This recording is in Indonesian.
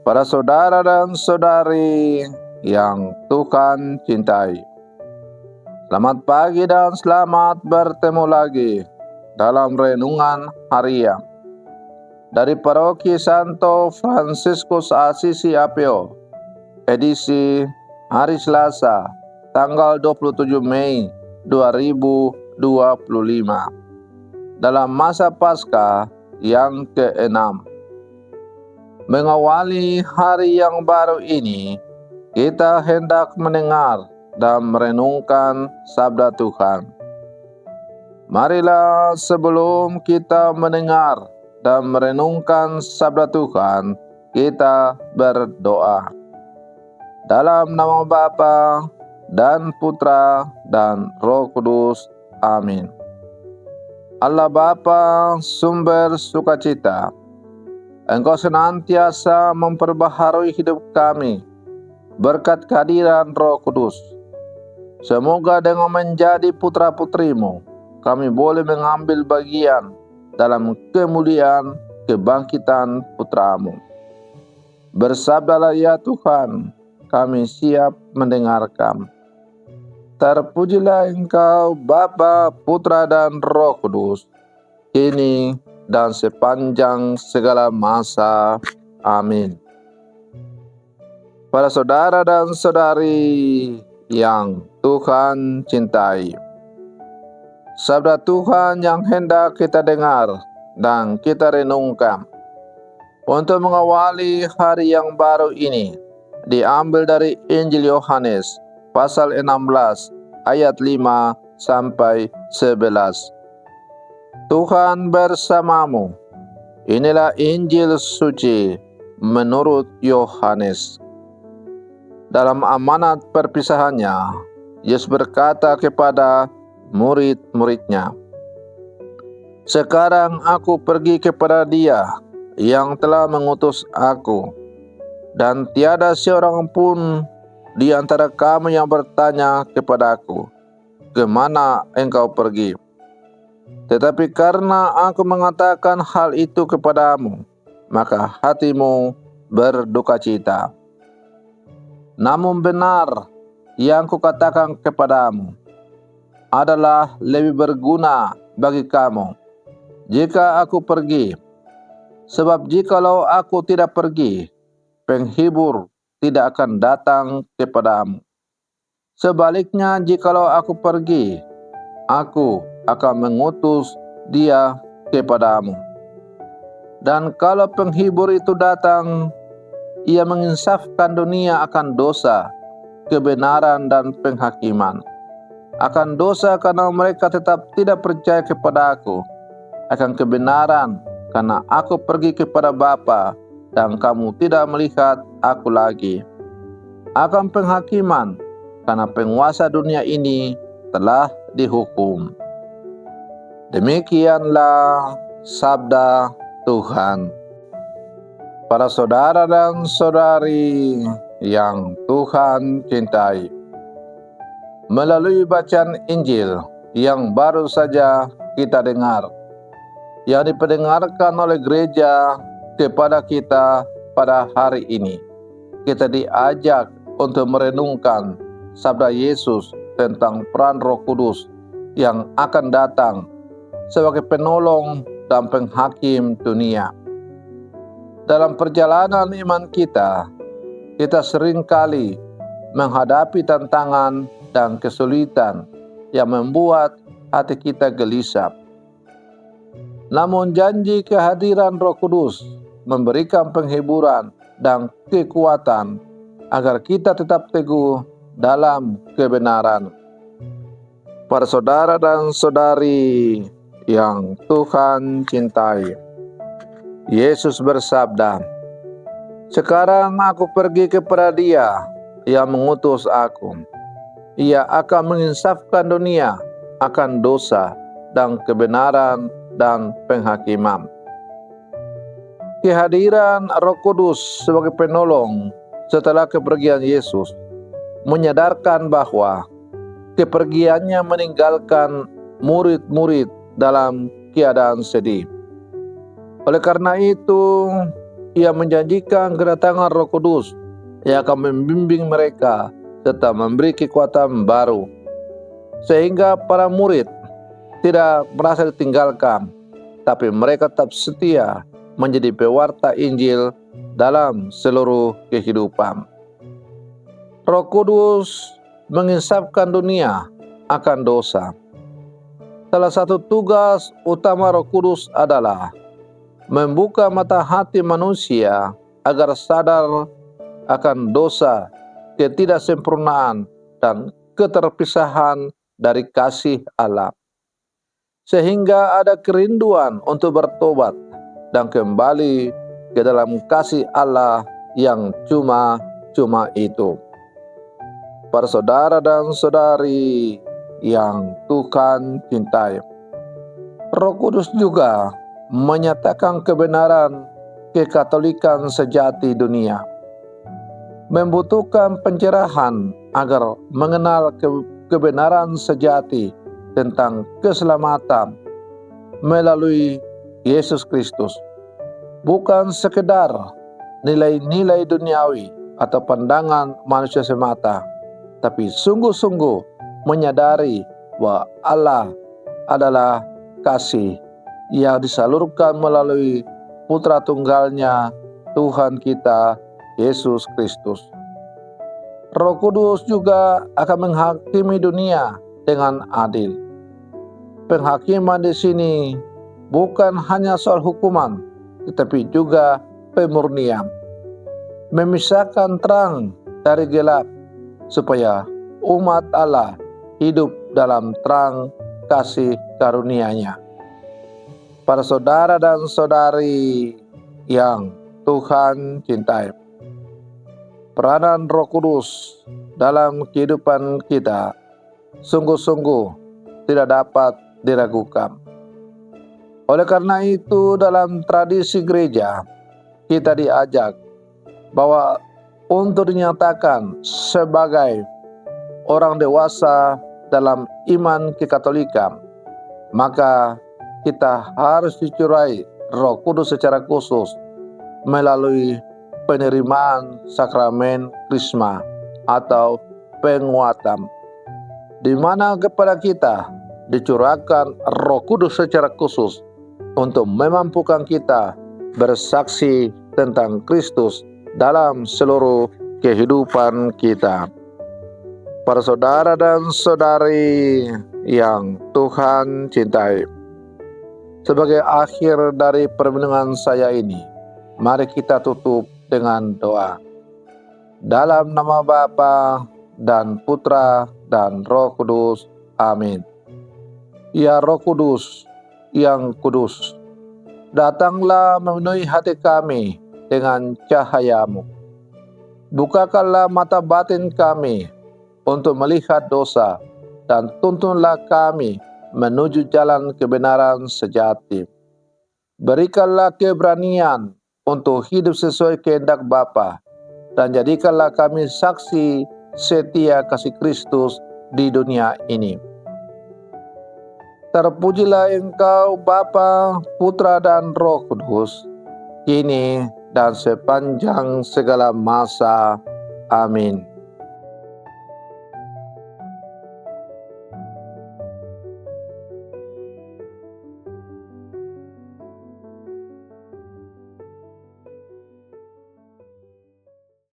Para saudara dan saudari yang Tuhan cintai, selamat pagi dan selamat bertemu lagi dalam renungan harian dari Paroki Santo Fransiskus Assisi Apio, edisi hari Selasa, tanggal 27 Mei 2025, dalam masa Paskah yang ke-6. Mengawali hari yang baru ini, kita hendak mendengar dan merenungkan sabda Tuhan. Marilah sebelum kita mendengar dan merenungkan sabda Tuhan, kita berdoa. Dalam nama Bapa dan Putra dan Roh Kudus. Amin. Allah Bapa, sumber sukacita, Engkau senantiasa memperbaharui hidup kami berkat kehadiran Roh Kudus. Semoga dengan menjadi putra-putrimu, kami boleh mengambil bagian dalam kemuliaan kebangkitan putramu. Bersabdalah ya Tuhan, kami siap mendengarkan. Terpujilah Engkau Bapa, Putra dan Roh Kudus, kini dan sepanjang segala masa. Amin. Para saudara dan saudari yang Tuhan cintai, sabda Tuhan yang hendak kita dengar dan kita renungkan untuk mengawali hari yang baru ini diambil dari Injil Yohanes pasal 16 ayat 5 sampai 11. Tuhan bersamamu. Inilah Injil suci menurut Yohanes. Dalam amanat perpisahannya, Yesus berkata kepada murid-muridnya, "Sekarang aku pergi kepada Dia yang telah mengutus aku, dan tiada seorang pun di antara kamu yang bertanya kepadaku, 'Kemana engkau pergi?' Tetapi karena aku mengatakan hal itu kepadamu, maka hatimu berduka cita. Namun benar yang kukatakan kepadamu adalah lebih berguna bagi kamu jika aku pergi. Sebab jikalau aku tidak pergi, penghibur tidak akan datang kepadamu. Sebaliknya jikalau aku pergi, aku akan mengutus Dia kepadamu. Dan kalau penghibur itu datang, Ia menginsafkan dunia akan dosa, kebenaran dan penghakiman. Akan dosa karena mereka tetap tidak percaya kepada aku, akan kebenaran karena aku pergi kepada Bapa dan kamu tidak melihat aku lagi. Akan penghakiman karena penguasa dunia ini telah dihukum." Demikianlah sabda Tuhan. Para saudara dan saudari yang Tuhan cintai, melalui bacaan Injil yang baru saja kita dengar, yang diperdengarkan oleh gereja kepada kita pada hari ini, kita diajak untuk merenungkan sabda Yesus tentang peran Roh Kudus yang akan datang sebagai penolong dan penghakim dunia. Dalam perjalanan iman kita seringkali menghadapi tantangan dan kesulitan yang membuat hati kita gelisah. Namun janji kehadiran Roh Kudus memberikan penghiburan dan kekuatan agar kita tetap teguh dalam kebenaran. Para saudara dan saudari yang Tuhan cintai, Yesus bersabda, "Sekarang aku pergi kepada Dia yang mengutus aku. Ia akan menginsafkan dunia akan dosa dan kebenaran dan penghakiman." Kehadiran Roh Kudus sebagai penolong setelah kepergian Yesus menyadarkan bahwa kepergiannya meninggalkan murid-murid dalam keadaan sedih. Oleh karena itu, Ia menjanjikan kedatangan Roh Kudus yang akan membimbing mereka serta memberi kekuatan baru, sehingga para murid tidak merasa ditinggalkan, tapi mereka tetap setia menjadi pewarta Injil dalam seluruh kehidupan. Roh Kudus menginsafkan dunia akan dosa. Salah satu tugas utama Roh Kudus adalah membuka mata hati manusia agar sadar akan dosa, ketidaksempurnaan, dan keterpisahan dari kasih Allah, sehingga ada kerinduan untuk bertobat dan kembali ke dalam kasih Allah yang cuma itu. Para saudara dan saudari yang Tuhan cintai, Roh Kudus juga menyatakan kebenaran kekatolikan sejati dunia, membutuhkan pencerahan agar mengenal kebenaran sejati tentang keselamatan melalui Yesus Kristus, bukan sekedar nilai-nilai duniawi atau pandangan manusia semata, tapi sungguh-sungguh menyadari bahwa Allah adalah kasih yang disalurkan melalui Putra Tunggalnya Tuhan kita Yesus Kristus. Roh Kudus juga akan menghakimi dunia dengan adil. Penghakiman di sini bukan hanya soal hukuman, tetapi juga pemurnian, memisahkan terang dari gelap, supaya umat Allah hidup dalam terang kasih karunia-Nya. Para saudara dan saudari yang Tuhan cintai, peranan Roh Kudus dalam kehidupan kita sungguh-sungguh tidak dapat diragukan. Oleh karena itu, dalam tradisi gereja kita diajak bahwa untuk dinyatakan sebagai orang dewasa dalam iman kekatolikan, maka kita harus dicurai Roh Kudus secara khusus melalui penerimaan sakramen Krisma atau penguatan, di mana kepada kita dicurahkan Roh Kudus secara khusus untuk memampukan kita bersaksi tentang Kristus dalam seluruh kehidupan kita. Para saudara dan saudari yang Tuhan cintai, sebagai akhir dari permenungan saya ini, mari kita tutup dengan doa. Dalam nama Bapa dan Putra dan Roh Kudus. Amin. Ya Roh Kudus yang kudus, datanglah memenuhi hati kami dengan cahaya-Mu. Bukakanlah mata batin kami untuk melihat dosa, dan tuntunlah kami menuju jalan kebenaran sejati. Berikanlah keberanian untuk hidup sesuai kehendak Bapa, dan jadikanlah kami saksi setia kasih Kristus di dunia ini. Terpujilah Engkau Bapa, Putra dan Roh Kudus, kini dan sepanjang segala masa. Amin.